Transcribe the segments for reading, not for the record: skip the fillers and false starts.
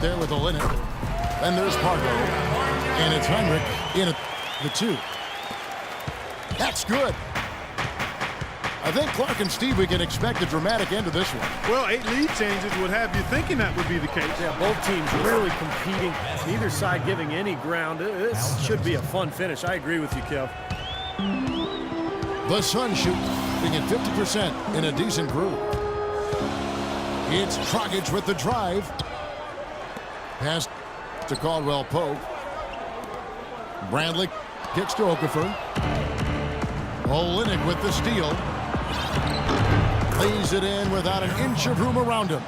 there with Olenek. Then there's Pargo. And it's Heinrich in at the 2. That's good. I think Clark and Steve, we can expect a dramatic end to this one. Well, 8 lead changes would have you thinking that would be the case. Yeah, both teams really competing. Neither side giving any ground. This should be a fun finish. I agree with you, Kev. The Suns shooting at 50% in a decent group. It's Dragic with the drive. Pass to Caldwell Pope. Bradley kicks to Okafor. Olenek with the steal. Lays it in without an inch of room around him.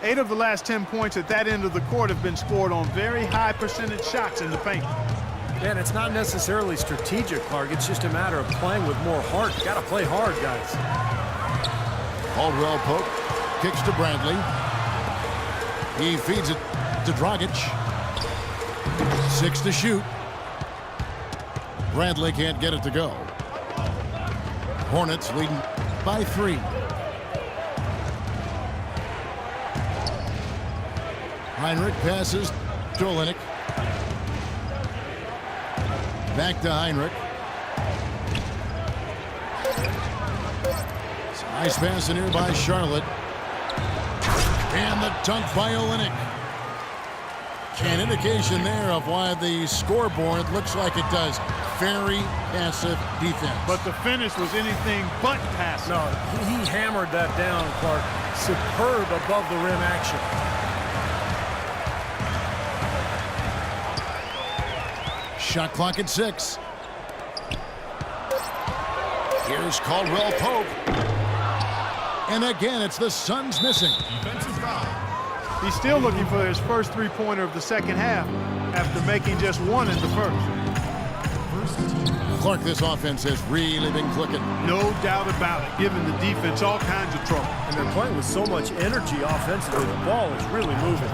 8 of the last 10 points at that end of the court have been scored on very high percentage shots in the paint. Man, it's not necessarily strategic, Clark. It's just a matter of playing with more heart. You got to play hard, guys. Caldwell Pope kicks to Bradley. He feeds it to Dragic. 6 to shoot. Bradley can't get it to go. Hornets leading by 3. Heinrich passes to Olenek. Back to Heinrich. Nice pass in here by Charlotte. And the dunk by Olenek. An indication there of why the scoreboard looks like it does. Very passive defense. But the finish was anything but passive. No, he hammered that down, Clark. Superb above the rim action. Shot clock at 6. Here's Caldwell Pope. And again, it's the Suns missing. He's still looking for his first 3-pointer of the second half after making just 1 in the first. Clark, this offense has really been clicking. No doubt about it, giving the defense all kinds of trouble. And they're playing with so much energy offensively. The ball is really moving.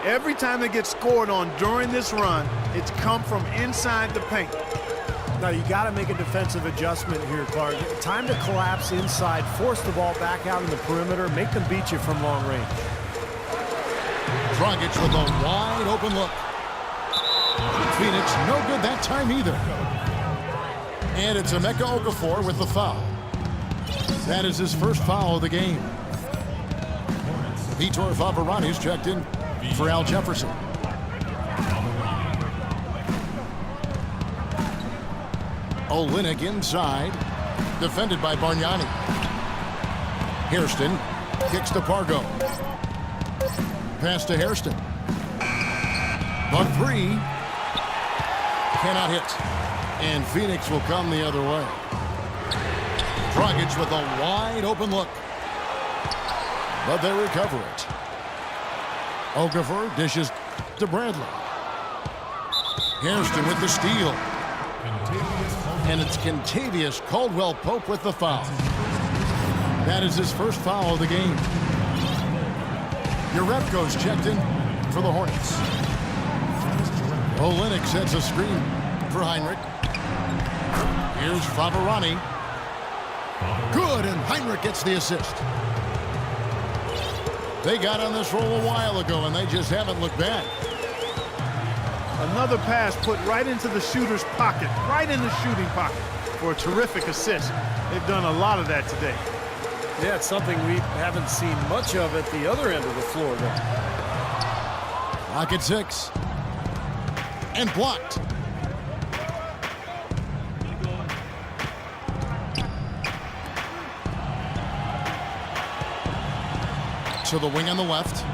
Every time they get scored on during this run, it's come from inside the paint. Now, you got to make a defensive adjustment here, Clark. Time to collapse inside, force the ball back out in the perimeter, make them beat you from long range. Dragic with a wide open look. Phoenix no good that time either. And it's Emeka Okafor with the foul. That is his first foul of the game. Vitor Favarani's checked in for Al Jefferson. Olenek inside, defended by Bargnani. Hairston kicks to Pargo. Pass to Hairston. The 3 cannot hit, and Phoenix will come the other way. Dragic with a wide open look, but they recover it. Okafor dishes to Bradley. Hairston with the steal. And it's Kentavious Caldwell Pope with the foul. That is his first foul of the game. Jerebko's checked in for the Hornets. Olenek sets a screen for Heinrich. Here's Favarani. Good, and Heinrich gets the assist. They got on this roll a while ago, and they just haven't looked back. Another pass put right into the shooter's pocket, right in the shooting pocket for a terrific assist. They've done a lot of that today. Yeah, it's something we haven't seen much of at the other end of the floor, though. Clock at 6. And blocked. To the wing on the left.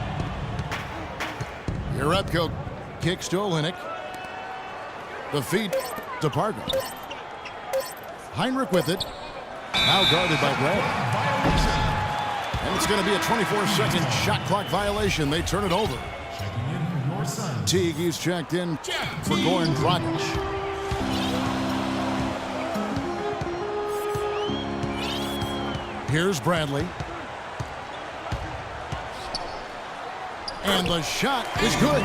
Jerebko kicks to Olenek. The feed to Pargo. Heinrich with it. Now guarded by Bradley. And it's going to be a 24-second shot clock violation. They turn it over. Teague is checked in for Goran Dragic. Here's Bradley. And the shot is good.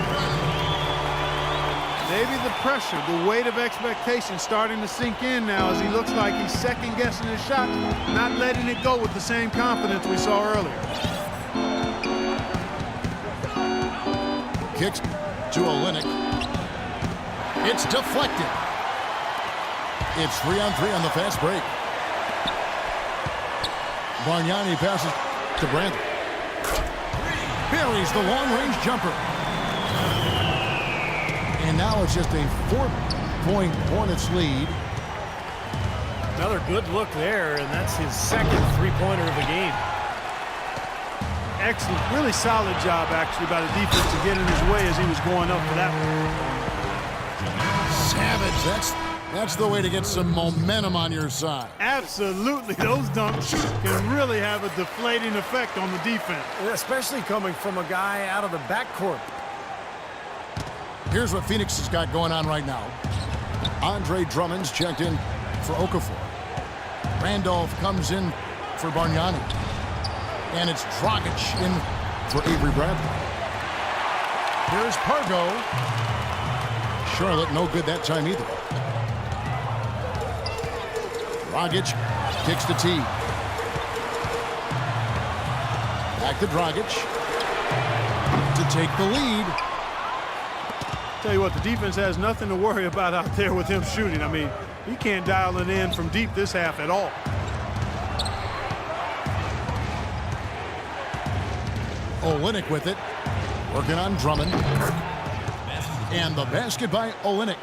Maybe the pressure, the weight of expectation starting to sink in now as he looks like he's second-guessing his shot, not letting it go with the same confidence we saw earlier. Kicks to Olynyk. It's deflected. It's 3-on-3 on the fast break. Bargnani passes to Brandon. Buries the long-range jumper. And now it's just a 4-point Hornets lead. Another good look there, and that's his second three-pointer of the game. Excellent, really solid job actually by the defense to get in his way as he was going up for that one. Savage, that's the way to get some momentum on your side. Absolutely, those dunks can really have a deflating effect on the defense. Especially coming from a guy out of the backcourt. Here's what Phoenix has got going on right now. Andre Drummond's checked in for Okafor. Randolph comes in for Bargnani. And it's Dragic in for Avery Bradley. Here's Pargo. Charlotte no good that time either. Dragic kicks the tee. Back to Dragic to take the lead. Tell you what, the defense has nothing to worry about out there with him shooting. I mean, he can't dial it in from deep this half at all. Olynyk with it, working on Drummond. And the basket by Olynyk.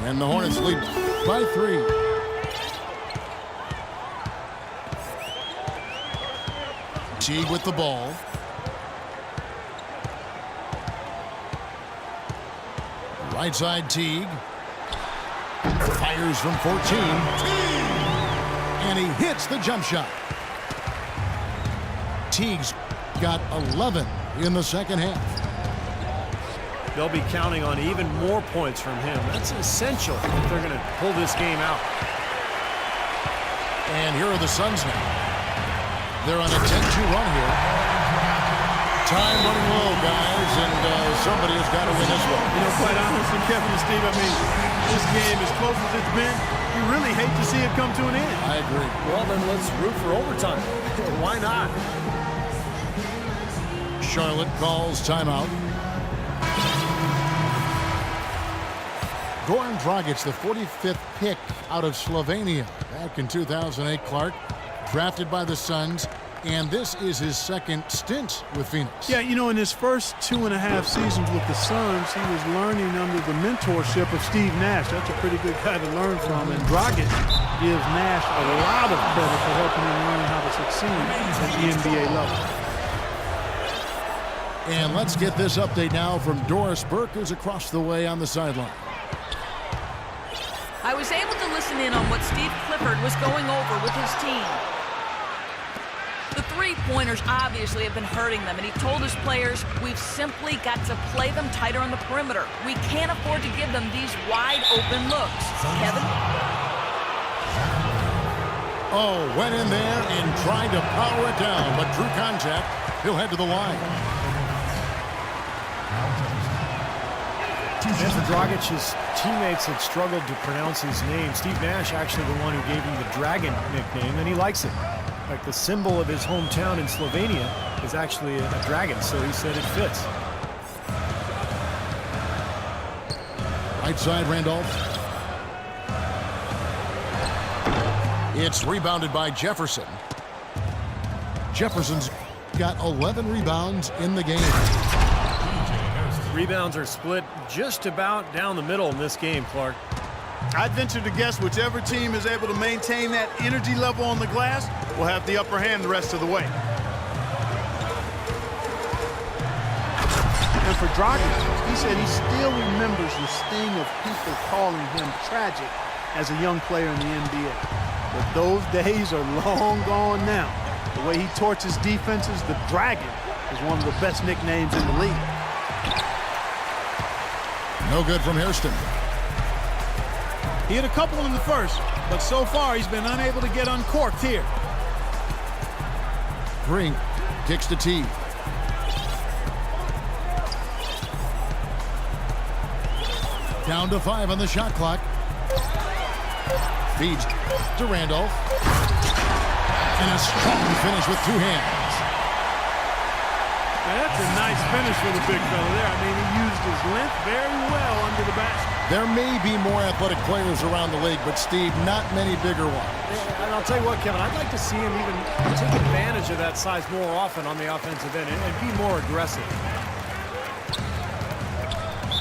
And the Hornets lead by 3. Teague with the ball. Right side Teague. Fires from 14. And he hits the jump shot. Teague's got 11 in the second half. They'll be counting on even more points from him. That's essential if they're going to pull this game out. And here are the Suns now. They're on a 10-2 run here. Time running low, guys, and somebody has got to win this one. You know, quite honestly, Kevin and Steve, I mean, this game, as close as it's been, you really hate to see it come to an end. I agree. Well, then let's root for overtime. Why not? Charlotte calls timeout. Goran Dragic, the 45th pick out of Slovenia back in 2008, Clark, drafted by the Suns, and this is his second stint with Phoenix. Yeah, you know, in his first 2.5 seasons with the Suns, he was learning under the mentorship of Steve Nash. That's a pretty good guy to learn from, and Dragic gives Nash a lot of credit for helping him learn how to succeed at the NBA level. And let's get this update now from Doris Burke, who's across the way on the sideline. I was able to listen in on what Steve Clifford was going over with his team. The three-pointers obviously have been hurting them, and he told his players, we've simply got to play them tighter on the perimeter. We can't afford to give them these wide-open looks. Kevin? Oh, went in there and tried to power it down, but drew contact. He'll head to the line. And for Dragic, his teammates had struggled to pronounce his name. Steve Nash, actually the one who gave him the Dragon nickname, and he likes it. Like the symbol of his hometown in Slovenia is actually a dragon, so he said it fits. Right side, Randolph. It's rebounded by Jefferson. Jefferson's got 11 rebounds in the game. Rebounds are split just about down the middle in this game, Clark. I'd venture to guess whichever team is able to maintain that energy level on the glass will have the upper hand the rest of the way. And for Dragic, he said he still remembers the sting of people calling him tragic as a young player in the NBA. But those days are long gone now. The way he torches defenses, the Dragon is one of the best nicknames in the league. No good from Hairston. He hit a couple in the first, but so far he's been unable to get uncorked here. Green kicks the tee. Down to 5 on the shot clock. Feeds to Randolph. And a strong finish with 2 hands. That's a nice finish for the big fella there. I mean, he used his length very well under the basket. There may be more athletic players around the league, but, Steve, not many bigger ones. And I'll tell you what, Kevin, I'd like to see him even take advantage of that size more often on the offensive end and be more aggressive.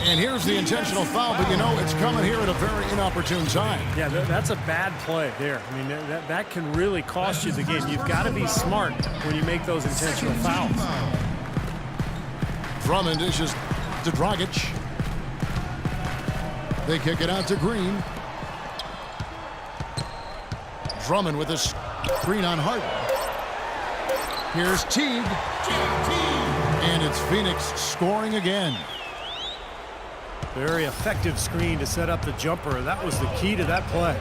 And here's the intentional foul, but, you know, it's coming here at a very inopportune time. Yeah, that's a bad play there. I mean, that can really cost you the game. You've got to be smart when you make those intentional fouls. Drummond dishes to Dragic. They kick it out to Green. Drummond with a screen on Harden. Here's Teague. And it's Phoenix scoring again. Very effective screen to set up the jumper. That was the key to that play.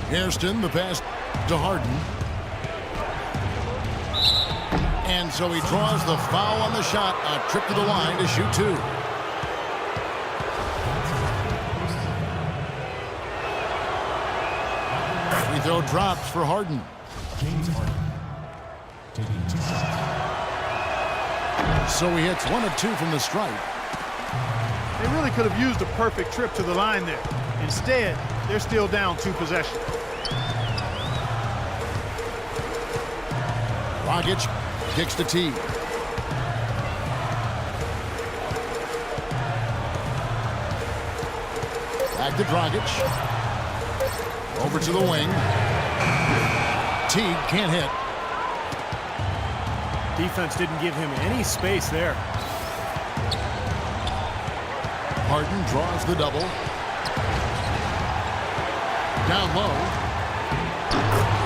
Hairston, the pass to Harden. And so he draws the foul on the shot. A trip to the line to shoot two. Free throw drops for Harden. James Harden taking 2 shots. So he hits 1 of 2 from the stripe. They really could have used a perfect trip to the line there. Instead, they're still down 2 possessions. Dragic kicks to Teague. Back to Dragic. Over to the wing. Teague can't hit. Defense didn't give him any space there. Harden draws the double. Down low.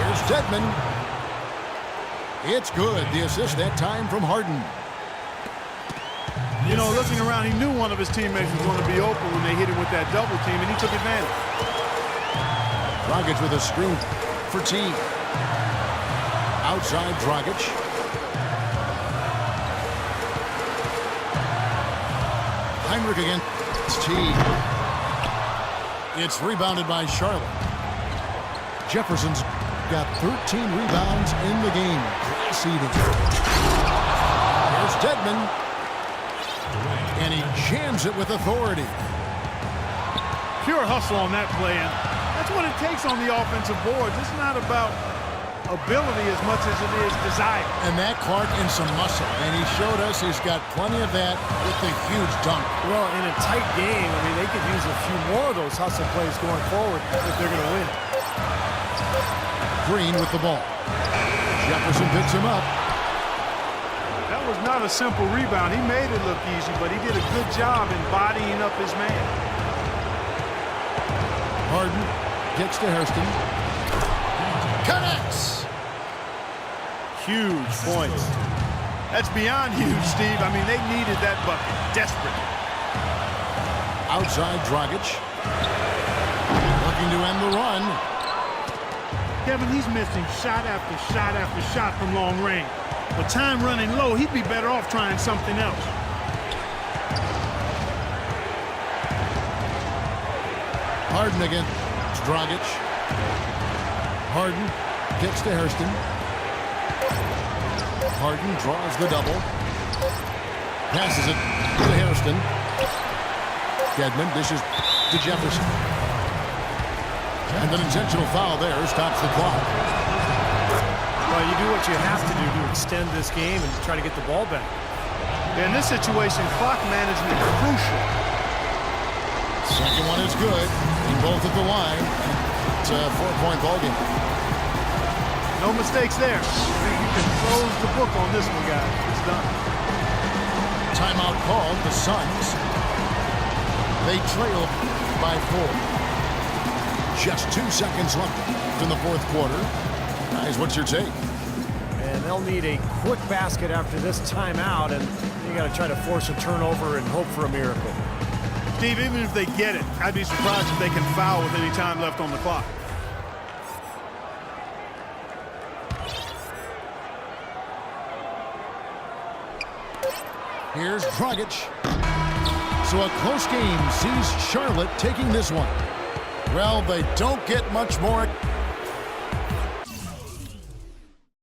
Here's Dedmon. It's good. The assist that time from Harden. You know, looking around, he knew one of his teammates was going to be open when they hit him with that double team, and he took advantage. Dragic with a screen for Teague. Outside Dragic. Heinrich against Teague. It's rebounded by Charlotte. Jefferson's got 13 rebounds in the game. Class eating. Here's Dedmon. And he jams it with authority. Pure hustle on that play, and that's what it takes on the offensive boards. It's not about ability as much as it is desire. And that Clark in some muscle. And he showed us he's got plenty of that with the huge dunk. Well, in a tight game, I mean, they could use a few more of those hustle plays going forward if they're going to win. Green with the ball. Jefferson picks him up. That was not a simple rebound. He made it look easy, but he did a good job embodying up his man. Harden gets to Hairston. Connects. Huge points. That's beyond huge, Steve. I mean, they needed that bucket. Desperate. Outside Dragic. Looking to end the run. Kevin, he's missing shot after shot after shot from long range. With time running low, he'd be better off trying something else. Harden against Dragic. Harden kicks to Hairston. Harden draws the double. Passes it to Hairston. Dedmon dishes to Jefferson. And an intentional foul there stops the clock. Well, you do what you have to do to extend this game and try to get the ball back. In this situation, clock management is crucial. Second one is good. And both at the line. It's a 4-point ball game. No mistakes there. I think you can close the book on this one, guys. It's done. Timeout called. The Suns. They trail by 4. Just 2 seconds left in the fourth quarter. Guys, what's your take? And they'll need a quick basket after this timeout, and you got to try to force a turnover and hope for a miracle. Steve, even if they get it, I'd be surprised if they can foul with any time left on the clock. Here's Dragic. So a close game sees Charlotte taking this one. Well, they don't get much more